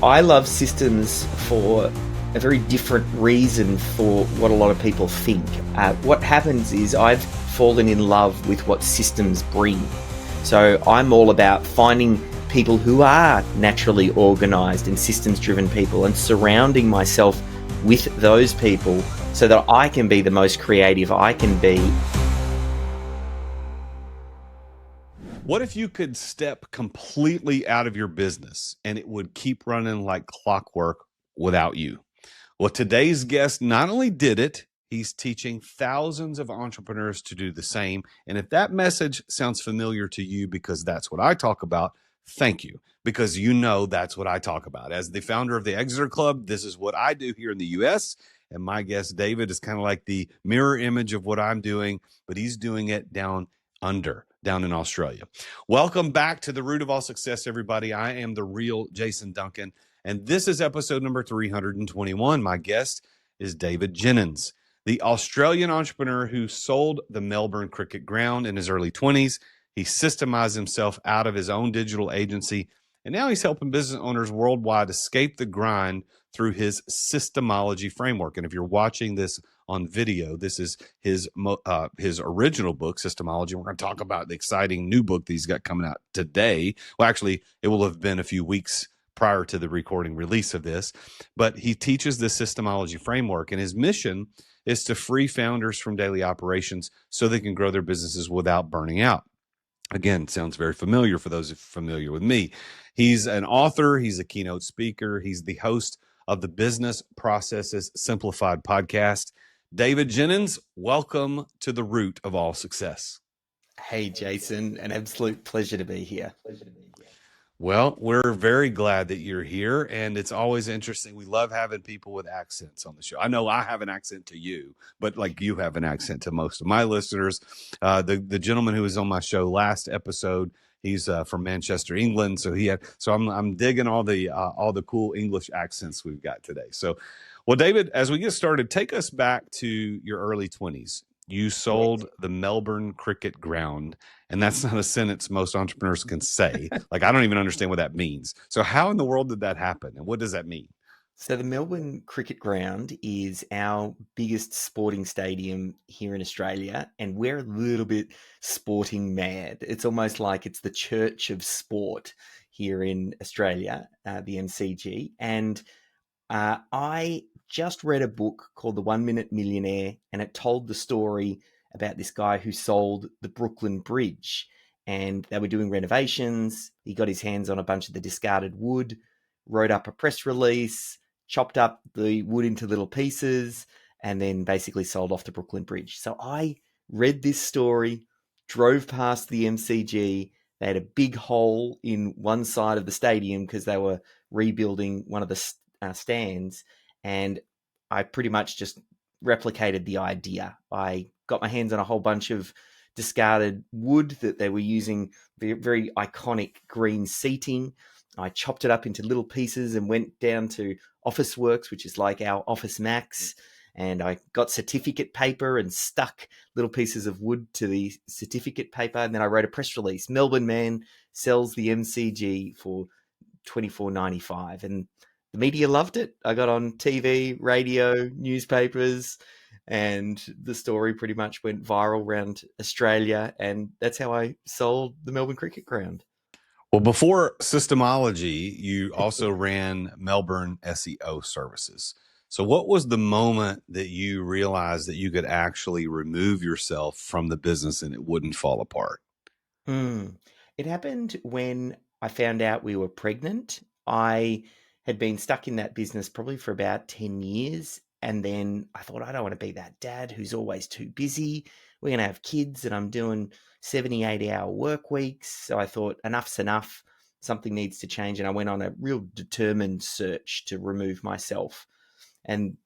I love systems for a very different reason for what a lot of people think. What happens is I've fallen in love with what systems bring. So I'm all about finding people who are naturally organized and systems driven people and surrounding myself with those people so that I can be the most creative I can be. What if you could step completely out of your business and it would keep running like clockwork without you? Well, today's guest not only did it, he's teaching thousands of entrepreneurs to do the same. And if that message sounds familiar to you because that's what I talk about, thank you, because you know that's what I talk about. As the founder of the Exeter Club, this is what I do here in the US. And my guest, David, is kind of like the mirror image of what I'm doing, but he's doing it down in Australia. Welcome back to the Root of All Success, everybody. I am the real Jason Duncan, and this is episode number 321. My guest is David Jenyns, the Australian entrepreneur who sold the Melbourne Cricket Ground in his early 20s. He systemized himself out of his own digital agency, and now he's helping business owners worldwide escape the grind through his Systemology framework. And if you're watching this on video, this is his original book, Systemology. We're going to talk about the exciting new book that he's got coming out today. Well, actually, it will have been a few weeks prior to the recording release of this, but he teaches the Systemology framework, and his mission is to free founders from daily operations so they can grow their businesses without burning out. Again, sounds very familiar for those familiar with me. He's an author, he's a keynote speaker, he's the host of the Business Processes Simplified podcast. David Jenyns, welcome to the Root of All Success. Hey, Jason, an absolute pleasure to be here. Well, we're very glad that you're here, and it's always interesting. We love having people with accents on the show. I know I have an accent to you, but like you have an accent to most of my listeners. The gentleman who was on my show last episode, he's from Manchester, England. So I'm digging all the cool English accents we've got today. So, well, David, as we get started, take us back to your early 20s. You sold the Melbourne Cricket Ground, and that's not a sentence most entrepreneurs can say. Like, I don't even understand what that means. So how in the world did that happen, and what does that mean? So the Melbourne Cricket Ground is our biggest sporting stadium here in Australia, and we're a little bit sporting mad. It's almost like it's the church of sport here in Australia, the MCG. And I just read a book called The 1 Minute Millionaire, and it told the story about this guy who sold the Brooklyn Bridge, and they were doing renovations. He got his hands on a bunch of the discarded wood, wrote up a press release, chopped up the wood into little pieces, and then basically sold off the Brooklyn Bridge. So I read this story, drove past the MCG. They had a big hole in one side of the stadium because they were rebuilding one of the stands, and I pretty much just replicated the idea. I got my hands on a whole bunch of discarded wood that they were using, very, very iconic green seating. I chopped it up into little pieces and went down to Officeworks, which is like our Office Max, and I got certificate paper and stuck little pieces of wood to the certificate paper, and then I wrote a press release. Melbourne man sells the MCG for $24.95, and the media loved it. I got on TV, radio, newspapers, and the story pretty much went viral around Australia, and that's how I sold the Melbourne Cricket Ground. Well, before Systemology, you also ran Melbourne SEO services. So what was the moment that you realized that you could actually remove yourself from the business and it wouldn't fall apart? It happened when I found out we were pregnant. I had been stuck in that business probably for about 10 years. And then I thought, I don't want to be that dad who's always too busy. We're going to have kids, and I'm doing 70, 80-hour work weeks. So I thought, enough's enough. Something needs to change. And I went on a real determined search to remove myself. And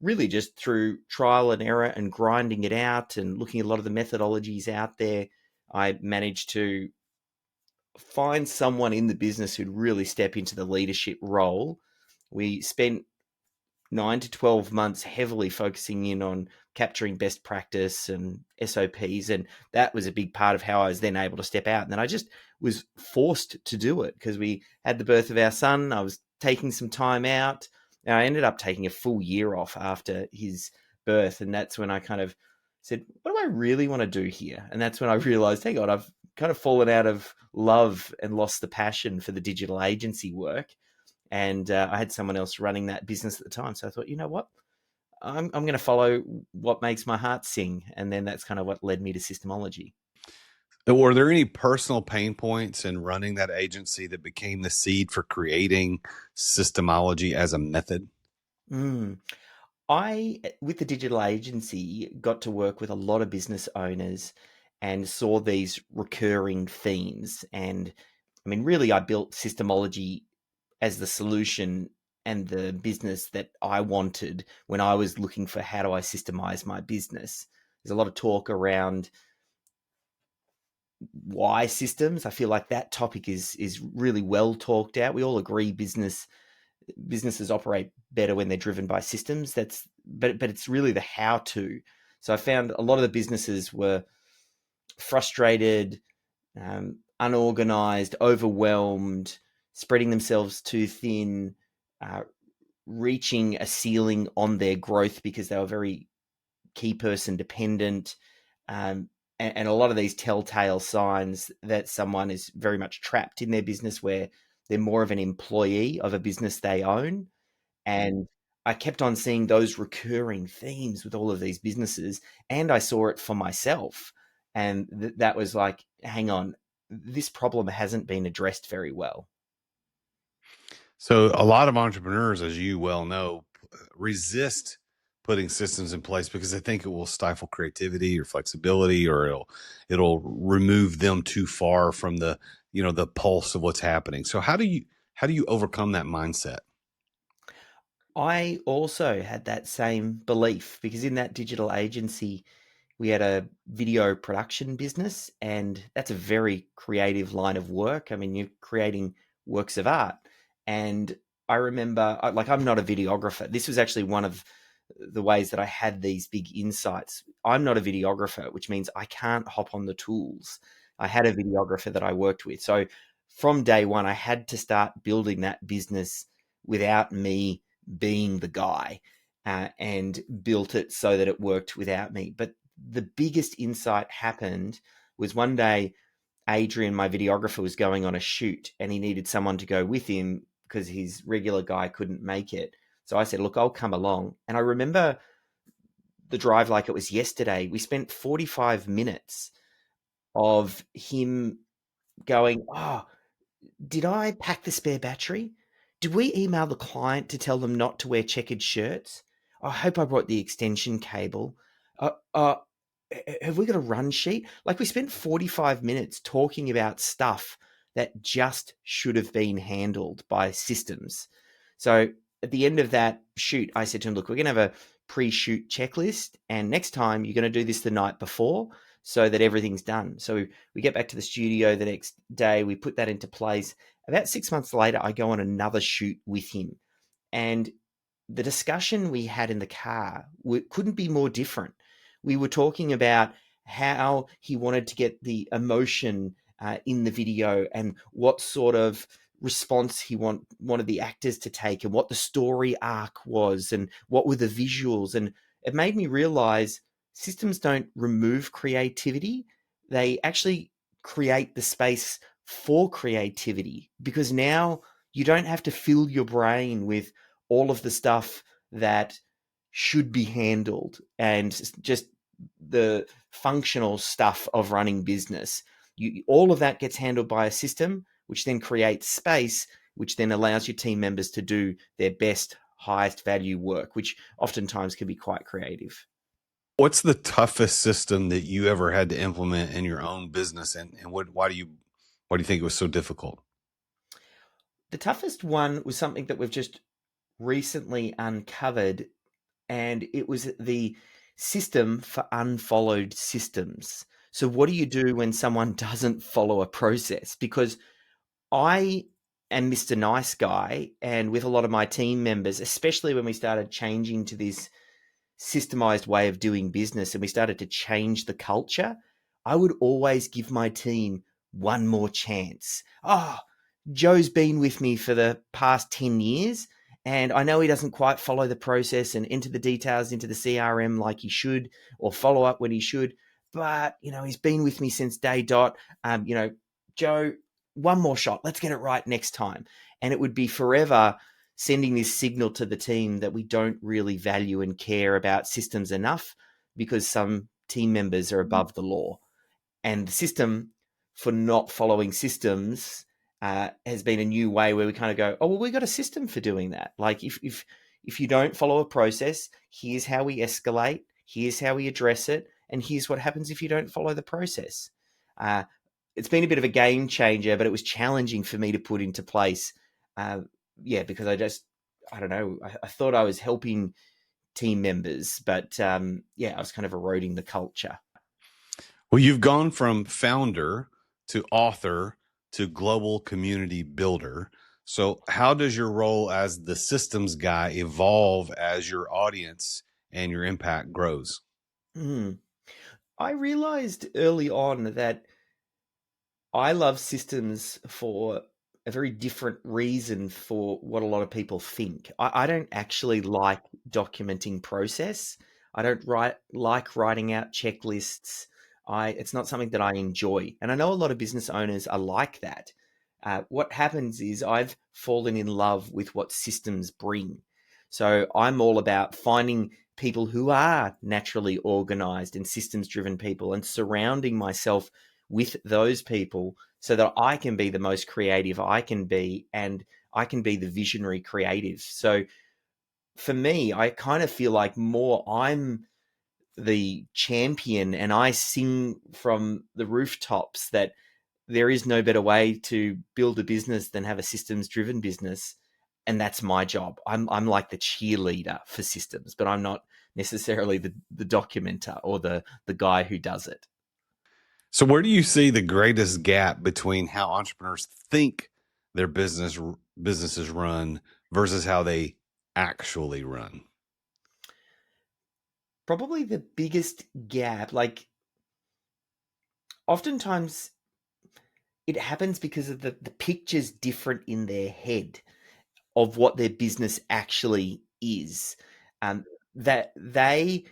really just through trial and error and grinding it out and looking at a lot of the methodologies out there, I managed to find someone in the business who'd really step into the leadership role. We spent 9 to 12 months heavily focusing in on capturing best practice and SOPs. And that was a big part of how I was then able to step out. And then I just was forced to do it because we had the birth of our son. I was taking some time out. And I ended up taking a full year off after his birth. And that's when I kind of said, what do I really want to do here? And that's when I realized, hang on, I've kind of fallen out of love and lost the passion for the digital agency work. And I had someone else running that business at the time. So I thought, you know what? I'm going to follow what makes my heart sing. And then that's kind of what led me to Systemology. Were there any personal pain points in running that agency that became the seed for creating Systemology as a method? Mm. With the digital agency, got to work with a lot of business owners and saw these recurring themes. And I mean, really, I built Systemology as the solution and the business that I wanted when I was looking for how do I systemize my business. There's a lot of talk around why systems. I feel like that topic is really well talked out. We all agree businesses operate better when they're driven by systems. But it's really the how to. So I found a lot of the businesses were frustrated, unorganized, overwhelmed, spreading themselves too thin, uh, reaching a ceiling on their growth because they were very key person dependent. And a lot of these telltale signs that someone is very much trapped in their business where they're more of an employee of a business they own. And I kept on seeing those recurring themes with all of these businesses, and I saw it for myself. And that was like, hang on, this problem hasn't been addressed very well. So a lot of entrepreneurs, as you well know, resist putting systems in place because they think it will stifle creativity or flexibility, or it'll remove them too far from the pulse of what's happening. So how do you overcome that mindset? I also had that same belief because in that digital agency, we had a video production business, and that's a very creative line of work. I mean, you're creating works of art. And I remember, like, I'm not a videographer. This was actually one of the ways that I had these big insights. I'm not a videographer, which means I can't hop on the tools. I had a videographer that I worked with. So from day one, I had to start building that business without me being the guy, and built it so that it worked without me. But the biggest insight happened was one day Adrian, my videographer, was going on a shoot and he needed someone to go with him because his regular guy couldn't make it. So I said, look, I'll come along. And I remember the drive like it was yesterday. We spent 45 minutes of him going, oh, did I pack the spare battery? Did we email the client to tell them not to wear checkered shirts? I hope I brought the extension cable. Uh, uh, have we got a run sheet? Like, we spent 45 minutes talking about stuff that just should have been handled by systems. So at the end of that shoot, I said to him, look, we're going to have a pre-shoot checklist. And next time you're going to do this the night before so that everything's done. So we get back to the studio the next day. We put that into place. About 6 months later, I go on another shoot with him. And the discussion we had in the car couldn't be more different. We were talking about how he wanted to get the emotion in the video and what sort of response he wanted the actors to take and what the story arc was and what were the visuals. And it made me realize systems don't remove creativity. They actually create the space for creativity, because now you don't have to fill your brain with all of the stuff that should be handled and just the functional stuff of running business. All of that gets handled by a system, which then creates space, which then allows your team members to do their best, highest value work, which oftentimes can be quite creative. What's the toughest system that you ever had to implement in your own business, and why do you think it was so difficult? The toughest one was something that we've just recently uncovered, and it was the system for unfollowed systems. So, what do you do when someone doesn't follow a process? Because I am Mr. Nice Guy, and with a lot of my team members, especially when we started changing to this systemized way of doing business and we started to change the culture, I would always give my team one more chance. Oh, Joe's been with me for the past 10 years, and I know he doesn't quite follow the process and enter the details into the CRM like he should, or follow up when he should. But, he's been with me since day dot. Joe, one more shot. Let's get it right next time. And it would be forever sending this signal to the team that we don't really value and care about systems enough because some team members are above the law. And the system for not following systems has been a new way where we kind of go, oh, well, we got a system for doing that. Like if you don't follow a process, here's how we escalate, here's how we address it, and here's what happens if you don't follow the process. It's been a bit of a game changer, but it was challenging for me to put into place. Because I don't know, I thought I was helping team members, but I was kind of eroding the culture. Well, you've gone from founder to author to global community builder. So how does your role as the systems guy evolve as your audience and your impact grows? I realized early on that I love systems for a very different reason for what a lot of people think. I don't actually like documenting process. I don't like writing out checklists. It's not something that I enjoy. And I know a lot of business owners are like that. What happens is I've fallen in love with what systems bring. So I'm all about finding people who are naturally organized and systems driven people and surrounding myself with those people so that I can be the most creative I can be and I can be the visionary creative. So for me, I kind of feel like more I'm the champion and I sing from the rooftops that there is no better way to build a business than have a systems driven business. And that's my job. I'm like the cheerleader for systems, but I'm not necessarily the documenter or the guy who does it. So where do you see the greatest gap between how entrepreneurs think their businesses run versus how they actually run? Probably the biggest gap, like oftentimes it happens because of the picture's different in their head of what their business actually is. That they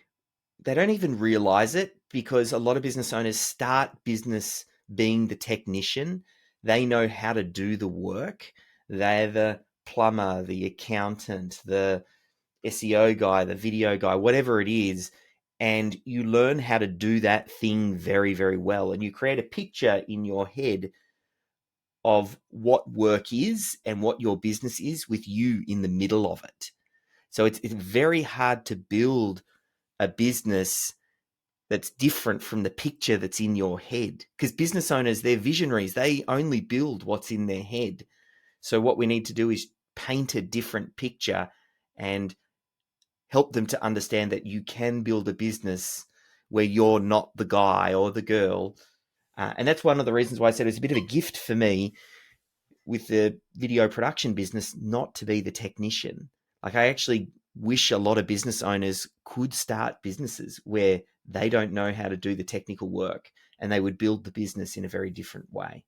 don't even realize it because a lot of business owners start business being the technician. They know how to do the work. They're the plumber, the accountant, the SEO guy, the video guy, whatever it is. And you learn how to do that thing very, very well. And you create a picture in your head of what work is and what your business is with you in the middle of it. So it's very hard to build a business that's different from the picture that's in your head. Because business owners, they're visionaries. They only build what's in their head. So what we need to do is paint a different picture and help them to understand that you can build a business where you're not the guy or the girl. And that's one of the reasons why I said it was a bit of a gift for me with the video production business not to be the technician. Like I actually wish a lot of business owners could start businesses where they don't know how to do the technical work and they would build the business in a very different way.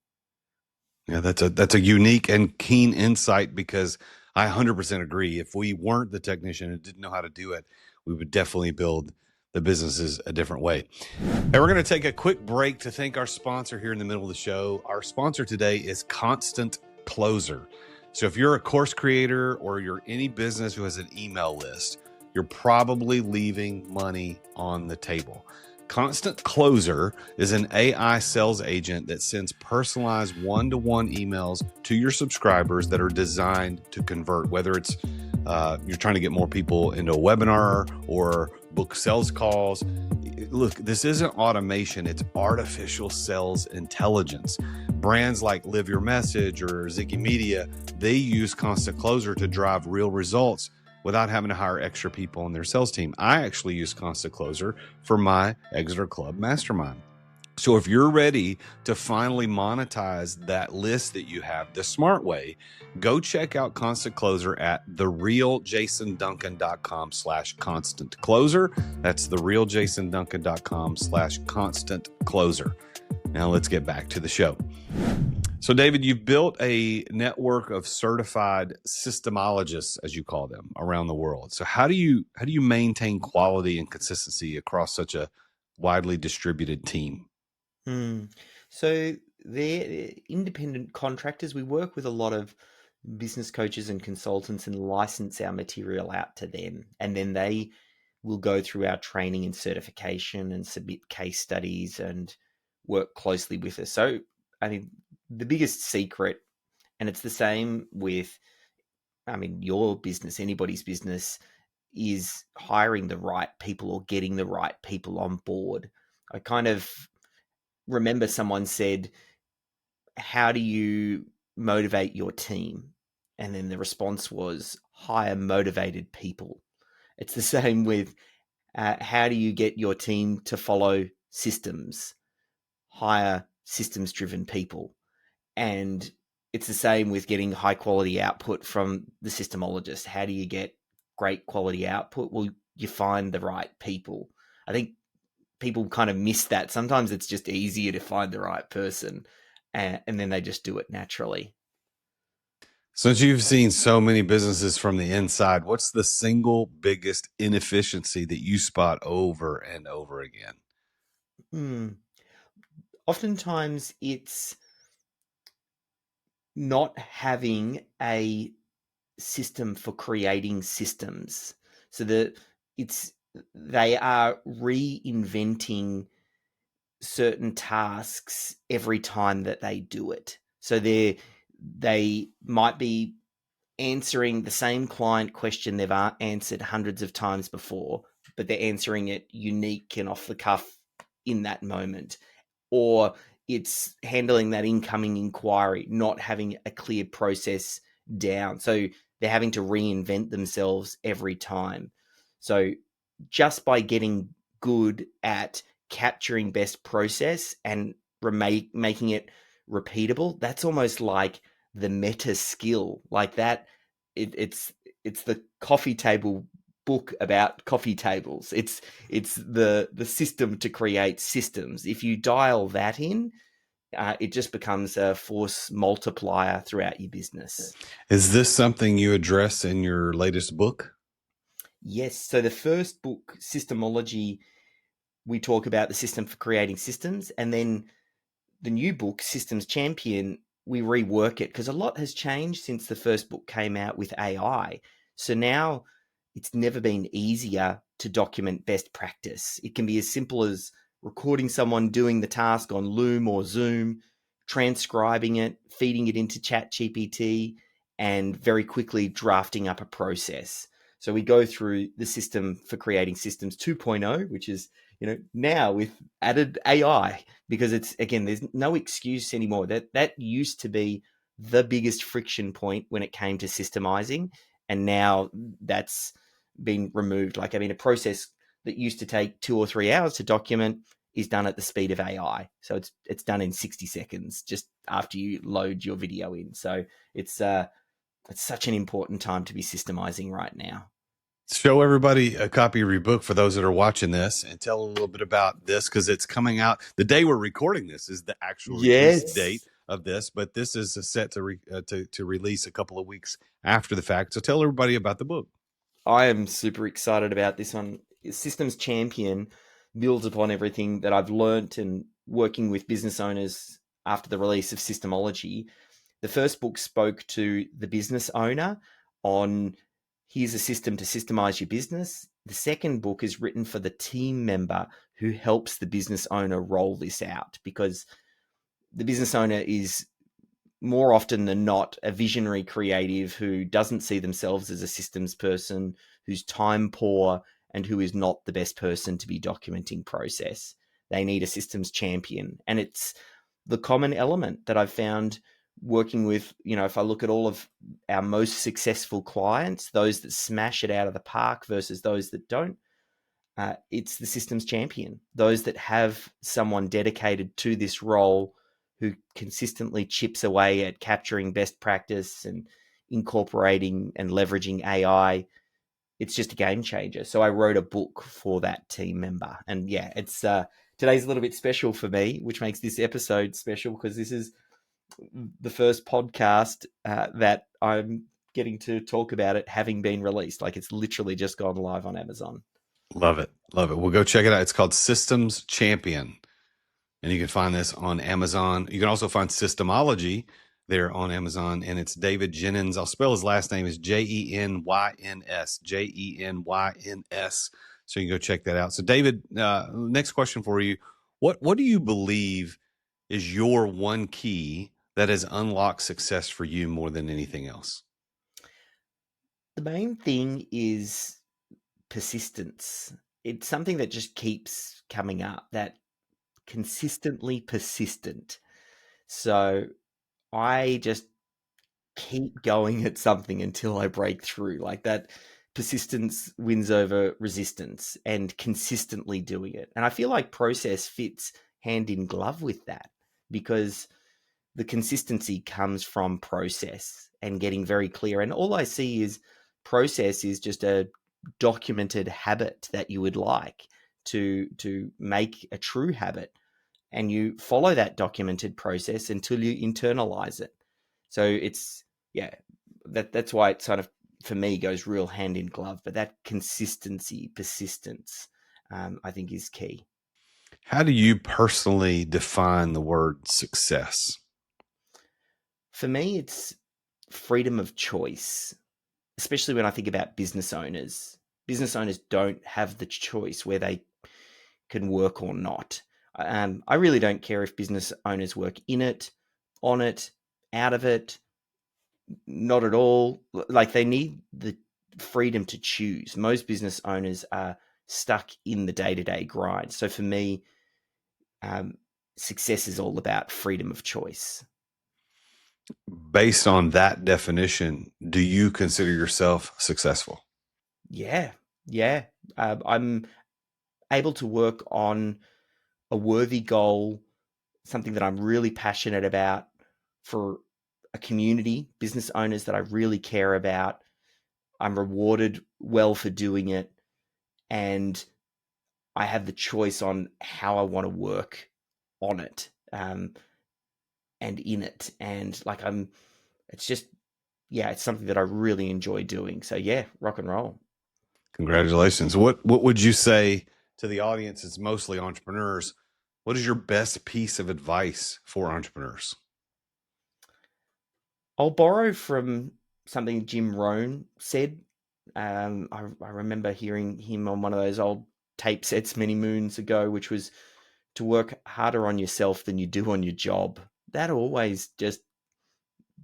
Yeah, that's a unique and keen insight because I 100% agree. If we weren't the technician and didn't know how to do it, we would definitely build the businesses a different way. And we're going to take a quick break to thank our sponsor here in the middle of the show. Our sponsor today is Constant Closer. So if you're a course creator or you're any business who has an email list, you're probably leaving money on the table. Constant Closer is an AI sales agent that sends personalized one-to-one emails to your subscribers that are designed to convert, whether it's you're trying to get more people into a webinar or book sales calls. Look, this isn't automation, it's artificial sales intelligence. Brands like Live Your Message or Ziggy Media, they use Constant Closer to drive real results without having to hire extra people on their sales team. I actually use Constant Closer for my Exeter Club Mastermind. So if you're ready to finally monetize that list that you have the smart way, go check out Constant Closer at therealjasonduncan.com/constant closer. That's therealjasonduncan.com/constant closer. Now let's get back to the show. So, David, you've built a network of certified systemologists, as you call them, around the world. So, how do you maintain quality and consistency across such a widely distributed team? Hmm. So they're independent contractors. We work with a lot of business coaches and consultants and license our material out to them. And then they will go through our training and certification and submit case studies and work closely with us. So, I mean, the biggest secret, and it's the same with, I mean, your business, anybody's business, is hiring the right people or getting the right people on board. I kind of remember someone said, how do you motivate your team? And then the response was, hire motivated people. It's the same with how do you get your team to follow systems? Hire systems driven people. And it's the same with getting high quality output from the systemologist. How do you get great quality output? Well, you find the right people. I think people kind of miss that. Sometimes it's just easier to find the right person, and then they just do it naturally. Since you've seen so many businesses from the inside, what's the single biggest inefficiency that you spot over and over again? Hmm. Oftentimes, it's not having a system for creating systems. So it's they are reinventing certain tasks every time that they do it. So they might be answering the same client question they've answered hundreds of times before, but they're answering it unique and off the cuff in that moment. Or it's handling that incoming inquiry, not having a clear process down. So they're having to reinvent themselves every time. So just by getting good at capturing best process and making it repeatable, that's almost like the meta skill. Like that, it's the coffee table book about coffee tables. It's the system to create systems. If you dial that in, it just becomes a force multiplier throughout your business. Is this something you address in your latest book? Yes. So the first book, Systemology, we talk about the system for creating systems, and then the new book, Systems Champion, we rework it because a lot has changed since the first book came out with AI. So now it's never been easier to document best practice. It can be as simple as recording someone doing the task on Loom or Zoom, transcribing it, feeding it into ChatGPT, and very quickly drafting up a process. So we go through the system for creating systems 2.0, which is, now with added AI, because it's, again, there's no excuse anymore. That used to be the biggest friction point when it came to systemizing, and now that's been removed. Like, I mean, a process that used to take 2 or 3 hours to document is done at the speed of AI. So it's done in 60 seconds just after you load your video in. So it's such an important time to be systemizing right now. Show everybody a copy of your book for those that are watching this, and tell a little bit about this, because it's coming out the day we're recording this is the actual release date Yes. of this, but this is set to release a couple of weeks after the fact. So tell everybody about the book. I am super excited about this one. Systems Champion builds upon everything that I've learnt and working with business owners after the release of Systemology. The first book spoke to the business owner on, here's a system to systemize your business. The second book is written for the team member who helps the business owner roll this out, because the business owner is more often than not a visionary creative who doesn't see themselves as a systems person, who's time poor, and who is not the best person to be documenting process. They need a systems champion. And it's the common element that I've found working with, if I look at all of our most successful clients, those that smash it out of the park versus those that don't, it's the systems champion, those that have someone dedicated to this role who consistently chips away at capturing best practice and incorporating and leveraging AI. It's just a game changer. So I wrote a book for that team member. And yeah, it's today's a little bit special for me, which makes this episode special because this is the first podcast that I'm getting to talk about it having been released. Like it's literally just gone live on Amazon. Love it. Love it. We'll go check it out. It's called Systems Champion. And you can find this on Amazon. You can also find Systemology there on Amazon. And it's David Jenyns. I'll spell his last name is Jenyns, Jenyns. So you can go check that out. So David, next question for you. What do you believe is your one key that has unlocked success for you more than anything else? The main thing is persistence. It's something that just keeps coming up, that consistently persistent. So I just keep going at something until I break through. Like that persistence wins over resistance and consistently doing it. And I feel like process fits hand in glove with that because the consistency comes from process and getting very clear. And all I see is process is just a documented habit that you would like to make a true habit, and you follow that documented process until you internalize it. So it's yeah, that's why it sort of for me goes real hand in glove. But that consistency, persistence, I think is key. How do you personally define the word success? For me, it's freedom of choice, especially when I think about business owners. Business owners don't have the choice where they can work or not. I really don't care if business owners work in it, on it, out of it, not at all. Like they need the freedom to choose. Most business owners are stuck in the day to day grind. So for me, um, success is all about freedom of choice. Based on that definition, do you consider yourself successful? Yeah, yeah. I'm able to work on a worthy goal, something that I'm really passionate about for a community, business owners that I really care about. I'm rewarded well for doing it, and I have the choice on how I want to work on it and in it. And like it's just, yeah, it's something that I really enjoy doing. So yeah, rock and roll. Congratulations. What would you say to the audience? It's mostly entrepreneurs. What is your best piece of advice for entrepreneurs? I'll borrow from something Jim Rohn said. I remember hearing him on one of those old tape sets many moons ago, which was to work harder on yourself than you do on your job. That always just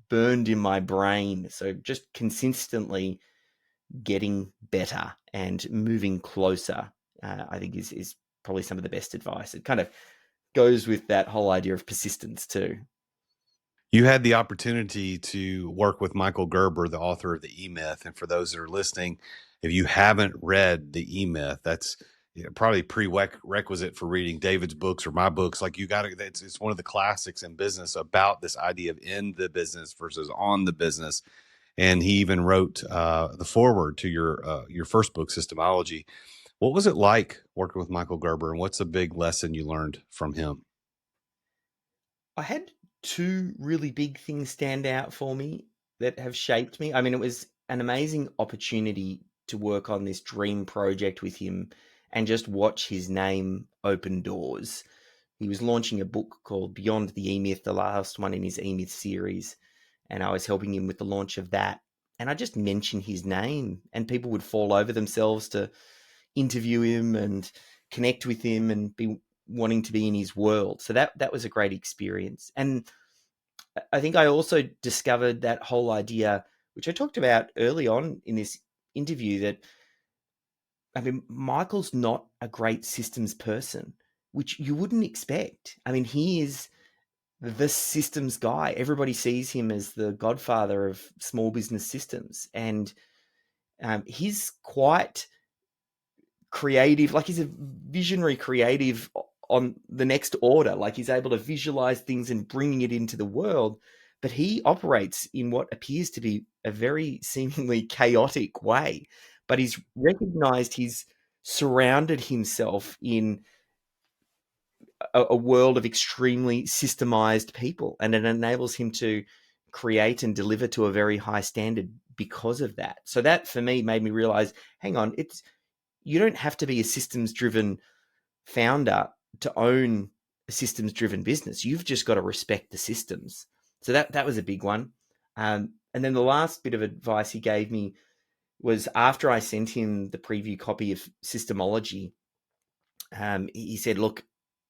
burned in my brain. So just consistently getting better and moving closer, I think is probably some of the best advice. It kind of goes with that whole idea of persistence too. You had the opportunity to work with Michael Gerber, the author of The E-Myth. And for those that are listening, if you haven't read The E-Myth, that's probably prerequisite for reading David's books or my books. Like you got to, it's one of the classics in business about this idea of in the business versus on the business. And he even wrote the foreword to your first book, Systemology. What was it like working with Michael Gerber, and what's a big lesson you learned from him? I had two really big things stand out for me that have shaped me. I mean, it was an amazing opportunity to work on this dream project with him and just watch his name open doors. He was launching a book called Beyond the E-Myth, the last one in his E-Myth series, and I was helping him with the launch of that. And I just mentioned his name, and people would fall over themselves to interview him and connect with him and be wanting to be in his world. So that was a great experience. And I think I also discovered that whole idea, which I talked about early on in this interview, that I mean, Michael's not a great systems person, which you wouldn't expect. I mean, he is the systems guy. Everybody sees him as the godfather of small business systems. And he's quite creative, like he's a visionary creative on the next order. Like he's able to visualize things and bringing it into the world, but he operates in what appears to be a very seemingly chaotic way. But he's recognized, he's surrounded himself in a world of extremely systemized people, and it enables him to create and deliver to a very high standard because of that. So that for me made me realize, hang on, you don't have to be a systems driven founder to own a systems driven business. You've just got to respect the systems. So that was a big one. And then the last bit of advice he gave me was after I sent him the preview copy of Systemology. He said, look,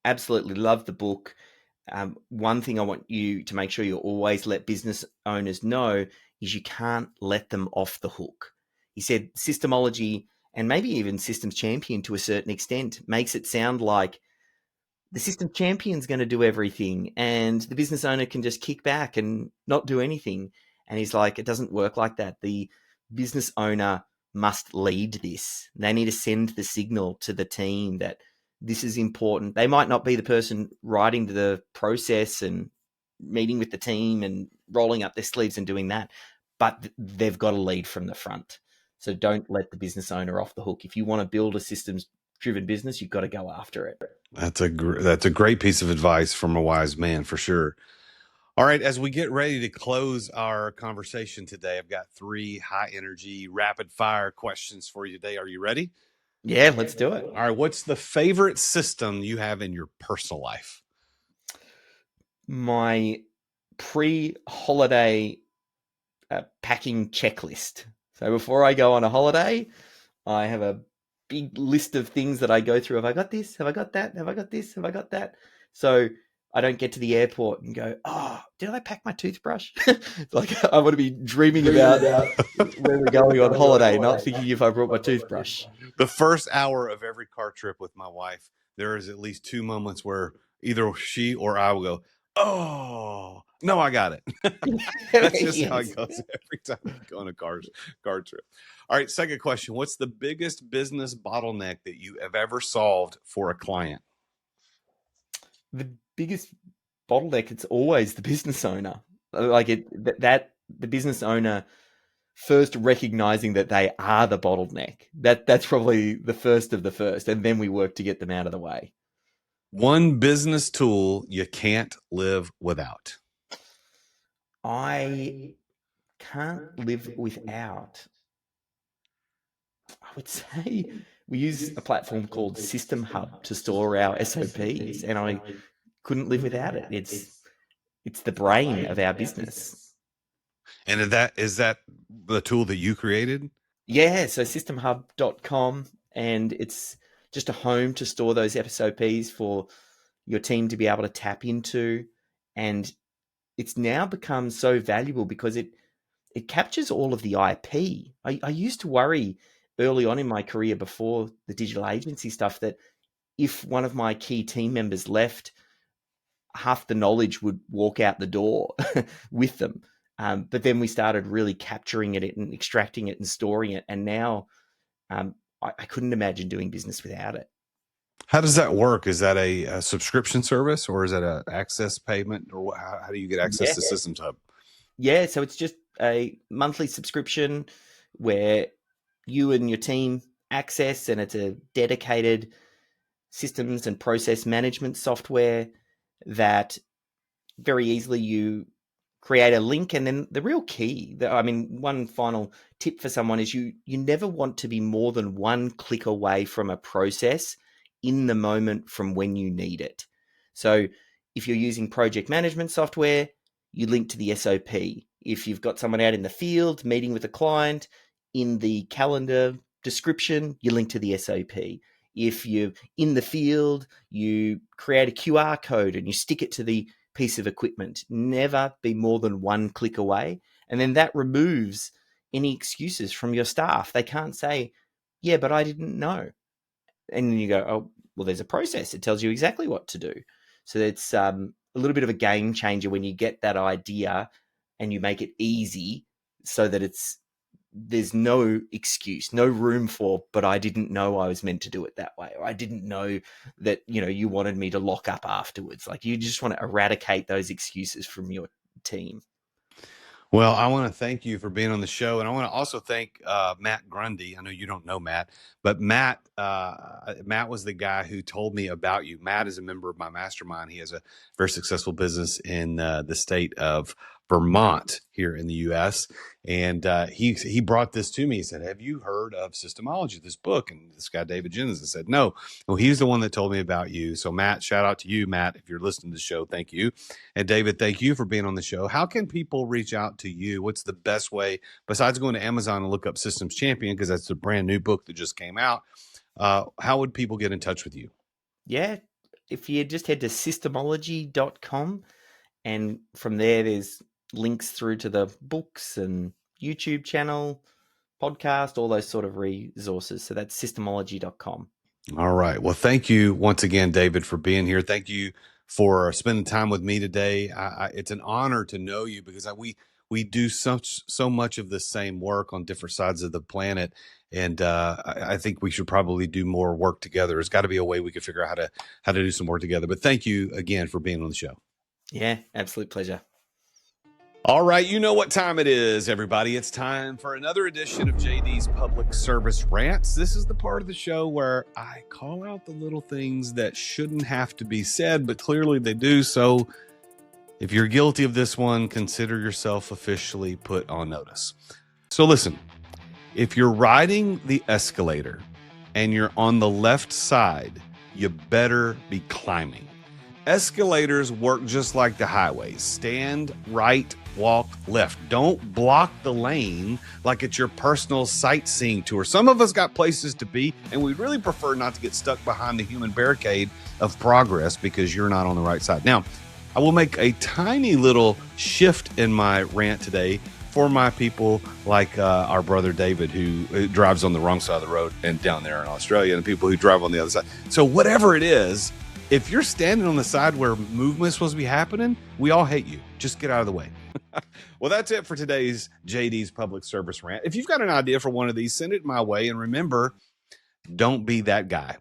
absolutely love the book. One thing I want you to make sure you always let business owners know is you can't let them off the hook. He said Systemology, and maybe even Systems Champion to a certain extent, makes it sound like the system champion's going to do everything and the business owner can just kick back and not do anything. And he's like, it doesn't work like that. The business owner must lead this. They need to send the signal to the team that this is important. They might not be the person writing the process and meeting with the team and rolling up their sleeves and doing that, but they've got to lead from the front. So don't let the business owner off the hook. If you want to build a systems driven business, you've got to go after it. That's a great piece of advice from a wise man for sure. All right, as we get ready to close our conversation today, I've got 3 high energy, rapid fire questions for you today. Are you ready? Yeah, let's do it. All right, what's the favorite system you have in your personal life? My pre-holiday packing checklist. So before I go on a holiday, I have a big list of things that I go through. Have I got this? Have I got that? Have I got this? Have I got that? So I don't get to the airport and go, oh, did I pack my toothbrush? Like I want to be dreaming about where we're going on holiday, not thinking if I brought my toothbrush. The first hour of every car trip with my wife, there is at least 2 moments where either she or I will go, oh, no, I got it. That's just how it goes every time we go on a car trip. All right, second question. What's the biggest business bottleneck that you have ever solved for a client? The biggest bottleneck, it's always the business owner. Like the business owner first recognizing that they are the bottleneck. That's probably the first of the first, and then we work to get them out of the way. One business tool you can't live without. I can't live without. I would say we use a platform called System Hub to store our SOPs, and I couldn't live without it. It's the brain of our business. And is that the tool that you created? Yeah, so systemhub.com, and it's just a home to store those SOPs for your team to be able to tap into. And it's now become so valuable because it captures all of the IP. I used to worry early on in my career before the digital agency stuff that if one of my key team members left, half the knowledge would walk out the door with them. But then we started really capturing it and extracting it and storing it. And now I couldn't imagine doing business without it. How does that work? Is that a subscription service or is that an access payment? Or how do you get access to Systems Hub? Yeah, so it's just a monthly subscription where you and your team access, and it's a dedicated systems and process management software that very easily you create a link. And then the real key, one final tip for someone is you never want to be more than one click away from a process in the moment from when you need it. So if you're using project management software, you link to the SOP. If you've got someone out in the field meeting with a client, in the calendar description, you link to the SOP. If you're in the field, you create a QR code and you stick it to the piece of equipment. Never be more than one click away. And then that removes any excuses from your staff. They can't say, yeah, but I didn't know. And then you go, oh, well, there's a process. It tells you exactly what to do. So it's a little bit of a game changer when you get that idea and you make it easy so that there's no excuse, no room for, but I didn't know I was meant to do it that way. Or I didn't know that, you wanted me to lock up afterwards. Like you just want to eradicate those excuses from your team. Well, I want to thank you for being on the show. And I want to also thank Matt Grundy. I know you don't know Matt, but Matt was the guy who told me about you. Matt is a member of my mastermind. He has a very successful business in the state of Vermont here in the U.S. And he brought this to me. He said, have you heard of Systemology, this book? And this guy, David Jenyns, said, no. Well, he's the one that told me about you. So Matt, shout out to you, Matt. If you're listening to the show, thank you. And David, thank you for being on the show. How can people reach out to you? What's the best way, besides going to Amazon and look up Systems Champion, because that's a brand new book that just came out? How would people get in touch with you? Yeah, if you just head to systemology.com, and from there's links through to the books and YouTube channel, podcast, all those sort of resources. So that's systemology.com. All right. Well, thank you once again, David, for being here. Thank you for spending time with me today. It's an honor to know you, because we do so much of the same work on different sides of the planet. And I think we should probably do more work together. There's got to be a way we could figure out how to do some work together. But thank you again for being on the show. Yeah, absolute pleasure. All right, you know what time it is, everybody. It's time for another edition of JD's Public Service Rants. This is the part of the show where I call out the little things that shouldn't have to be said, but clearly they do. So if you're guilty of this one, consider yourself officially put on notice. So listen, if you're riding the escalator and you're on the left side, you better be climbing. Escalators work just like the highways. Stand right, walk left. Don't block the lane like it's your personal sightseeing tour. Some of us got places to be, and we'd really prefer not to get stuck behind the human barricade of progress because you're not on the right side. Now, I will make a tiny little shift in my rant today for my people like our brother David, who drives on the wrong side of the road and down there in Australia, and people who drive on the other side. So whatever it is, if you're standing on the side where movement is supposed to be happening, we all hate you. Just get out of the way. Well, that's it for today's JD's Public Service Rant. If you've got an idea for one of these, send it my way. And remember, don't be that guy.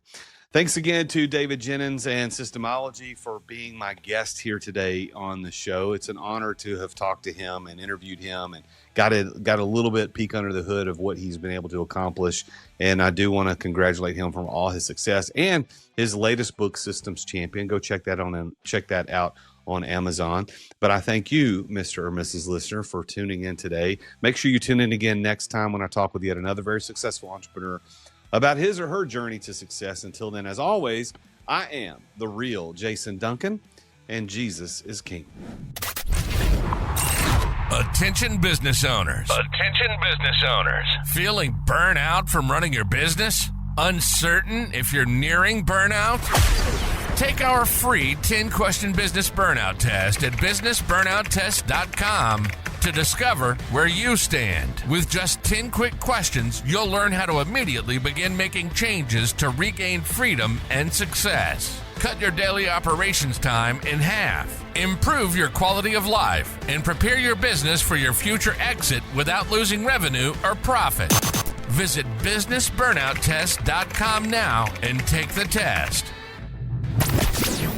Thanks again to David Jenyns and Systemology for being my guest here today on the show. It's an honor to have talked to him and interviewed him and got a little bit peek under the hood of what he's been able to accomplish. And I do want to congratulate him for all his success and his latest book, Systems Champion. Go check that out on Amazon. But I thank you, Mr. or Mrs. Listener, for tuning in today. Make sure you tune in again next time when I talk with yet another very successful entrepreneur about his or her journey to success. Until then, as always, I am the real Jason Duncan, and Jesus is King. Attention business owners. Attention business owners. Feeling burnout from running your business? Uncertain if you're nearing burnout? Take our free 10-question business burnout test at businessburnouttest.com to discover where you stand. With just 10 quick questions, you'll learn how to immediately begin making changes to regain freedom and success. Cut your daily operations time in half. Improve your quality of life and prepare your business for your future exit without losing revenue or profit. Visit businessburnouttest.com now and take the test.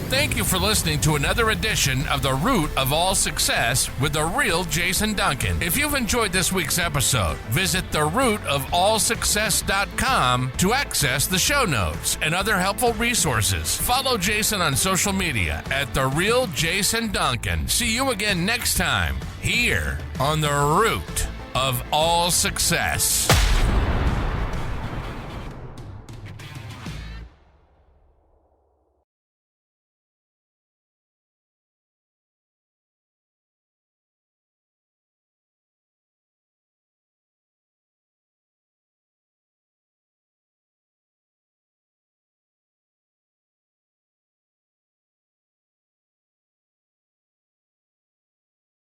Thank you for listening to another edition of The Root of All Success with the real Jason Duncan. If you've enjoyed this week's episode, visit therootofallsuccess.com to access the show notes and other helpful resources. Follow Jason on social media at The Real Jason Duncan. See you again next time here on The Root of All Success.